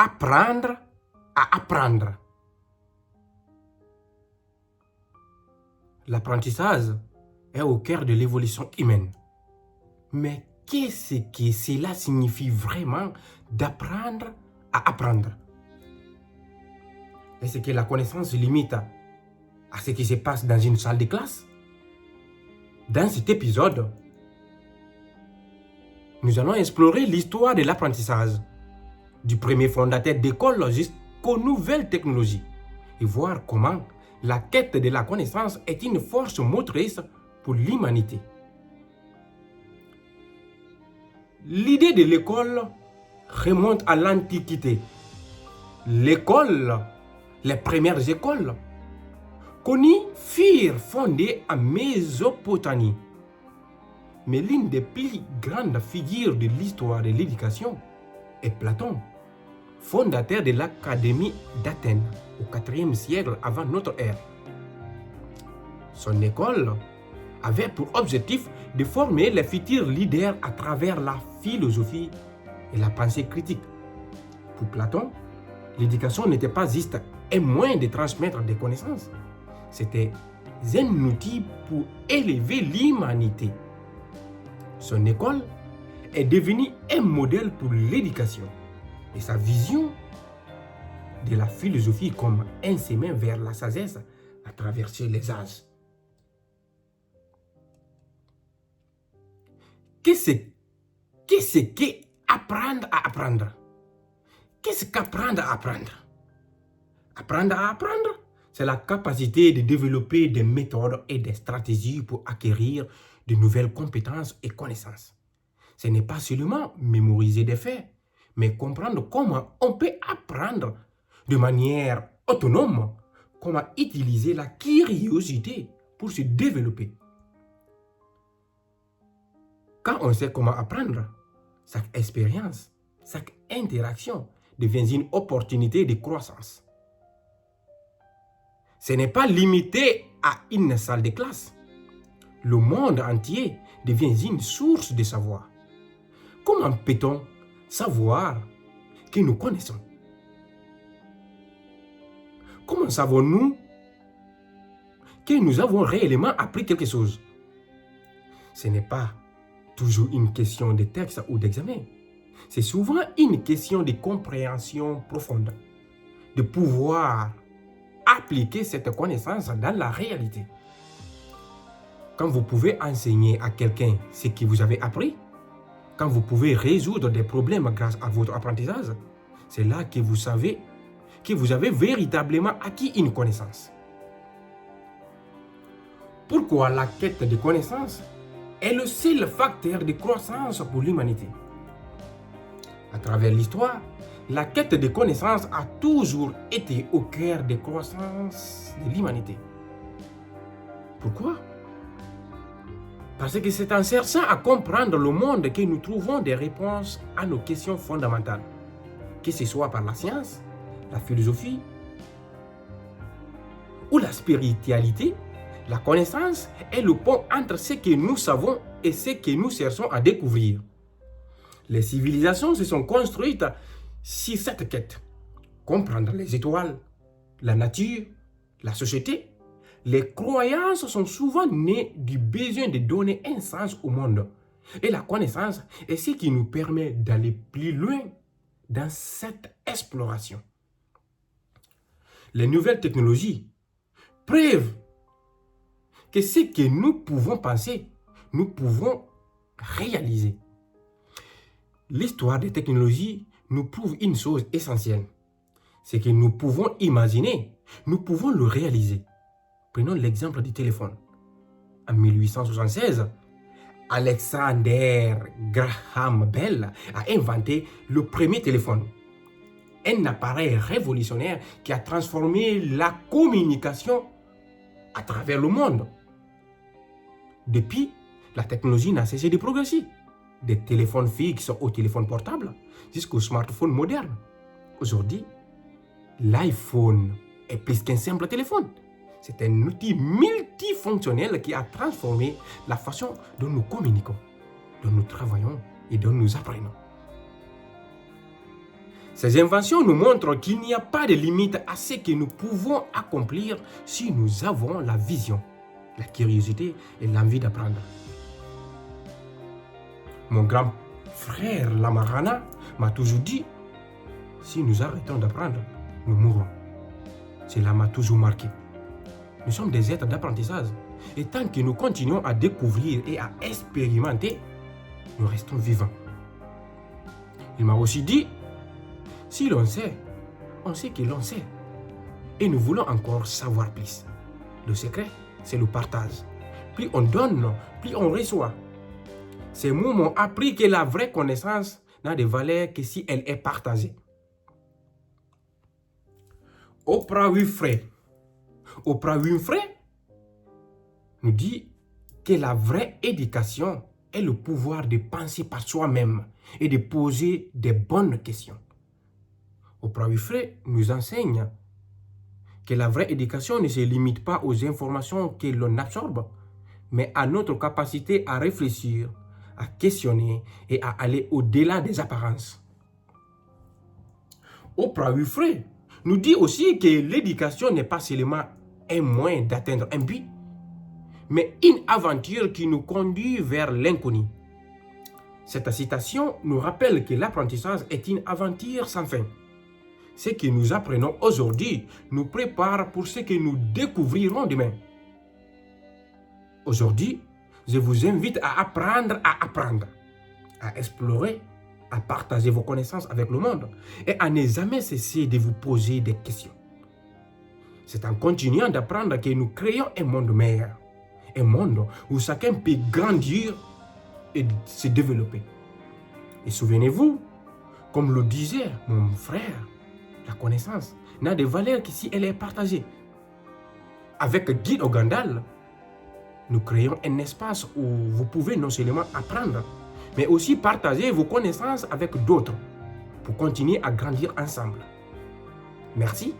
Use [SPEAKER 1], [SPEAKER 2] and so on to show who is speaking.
[SPEAKER 1] apprendre à apprendre. L'apprentissage est au cœur de l'évolution humaine. Mais qu'est-ce que cela signifie vraiment d'apprendre à apprendre? Est-ce que la connaissance se limite à ce qui se passe dans une salle de classe? Dans cet épisode, nous allons explorer l'histoire de l'apprentissage, du premier fondateur d'école jusqu'aux nouvelles technologies, et voir comment la quête de la connaissance est une force motrice pour l'humanité. L'idée de l'école remonte à l'Antiquité. L'école, les premières écoles connues furent fondées en Mésopotamie. Mais l'une des plus grandes figures de l'histoire de l'éducation est Platon, fondateur de l'Académie d'Athènes au IVe siècle avant notre ère. Son école avait pour objectif de former les futurs leaders à travers la philosophie et la pensée critique. Pour Platon, l'éducation n'était pas juste un moyen de transmettre des connaissances, c'était un outil pour élever l'humanité. Son école est devenue un modèle pour l'éducation et sa vision de la philosophie comme un chemin vers la sagesse a traversé les âges. Qu'est-ce qu'apprendre à apprendre? Qu'est-ce qu'apprendre à apprendre? Apprendre à apprendre, c'est la capacité de développer des méthodes et des stratégies pour acquérir de nouvelles compétences et connaissances. Ce n'est pas seulement mémoriser des faits, mais comprendre comment on peut apprendre de manière autonome, comment utiliser la curiosité pour se développer. Quand on sait comment apprendre, chaque expérience, chaque interaction devient une opportunité de croissance. Ce n'est pas limité à une salle de classe. Le monde entier devient une source de savoir. Comment peut-on savoir que nous connaissons? Comment savons-nous que nous avons réellement appris quelque chose? Ce n'est pas toujours une question de texte ou d'examen. C'est souvent une question de compréhension profonde, de pouvoir appliquer cette connaissance dans la réalité. Quand vous pouvez enseigner à quelqu'un ce que vous avez appris, quand vous pouvez résoudre des problèmes grâce à votre apprentissage, c'est là que vous savez que vous avez véritablement acquis une connaissance. Pourquoi la quête de connaissance est le seul facteur de croissance pour l'humanité? À travers l'histoire, la quête de connaissance a toujours été au cœur des croissances de l'humanité. Pourquoi? Parce que c'est en cherchant à comprendre le monde que nous trouvons des réponses à nos questions fondamentales, que ce soit par la science, la philosophie ou la spiritualité. La connaissance est le pont entre ce que nous savons et ce que nous cherchons à découvrir. Les civilisations se sont construites sur cette quête. Comprendre les étoiles, la nature, la société. Les croyances sont souvent nées du besoin de donner un sens au monde. Et la connaissance est ce qui nous permet d'aller plus loin dans cette exploration. Les nouvelles technologies prouvent que ce que nous pouvons penser, nous pouvons réaliser. L'histoire des technologies nous prouve une chose essentielle. C'est que nous pouvons imaginer, nous pouvons le réaliser. Prenons l'exemple du téléphone. En 1876, Alexander Graham Bell a inventé le premier téléphone. Un appareil révolutionnaire qui a transformé la communication à travers le monde. Depuis, la technologie n'a cessé de progresser. Des téléphones fixes aux téléphones portables jusqu'aux smartphones modernes. Aujourd'hui, l'iPhone est plus qu'un simple téléphone. C'est un outil multifonctionnel qui a transformé la façon dont nous communiquons, dont nous travaillons et dont nous apprenons. Ces inventions nous montrent qu'il n'y a pas de limite à ce que nous pouvons accomplir si nous avons la vision, la curiosité et l'envie d'apprendre. Mon grand frère Lamarana m'a toujours dit, si nous arrêtons d'apprendre, nous mourrons. Cela m'a toujours marqué. Nous sommes des êtres d'apprentissage. Et tant que nous continuons à découvrir et à expérimenter, nous restons vivants. Il m'a aussi dit, si l'on sait, on sait que l'on sait. Et nous voulons encore savoir plus. Le secret, c'est le partage. Plus on donne, plus on reçoit. Ces mots m'ont appris que la vraie connaissance n'a de valeur que si elle est partagée. Oprah Winfrey nous dit que la vraie éducation est le pouvoir de penser par soi-même et de poser des bonnes questions. Oprah Winfrey nous enseigne que la vraie éducation ne se limite pas aux informations que l'on absorbe, mais à notre capacité à réfléchir, à questionner et à aller au-delà des apparences. Oprah Winfrey nous dit aussi que l'éducation n'est pas seulement un moyen d'atteindre un but, mais une aventure qui nous conduit vers l'inconnu. Cette citation nous rappelle que l'apprentissage est une aventure sans fin. Ce que nous apprenons aujourd'hui nous prépare pour ce que nous découvrirons demain. Aujourd'hui, je vous invite à apprendre, à explorer, à partager vos connaissances avec le monde et à ne jamais cesser de vous poser des questions. C'est en continuant d'apprendre que nous créons un monde meilleur, un monde où chacun peut grandir et se développer. Et souvenez-vous, comme le disait mon frère, la connaissance n'a de valeur que si elle est partagée. Avec Guide Ogandal, nous créons un espace où vous pouvez non seulement apprendre, mais aussi partager vos connaissances avec d'autres pour continuer à grandir ensemble. Merci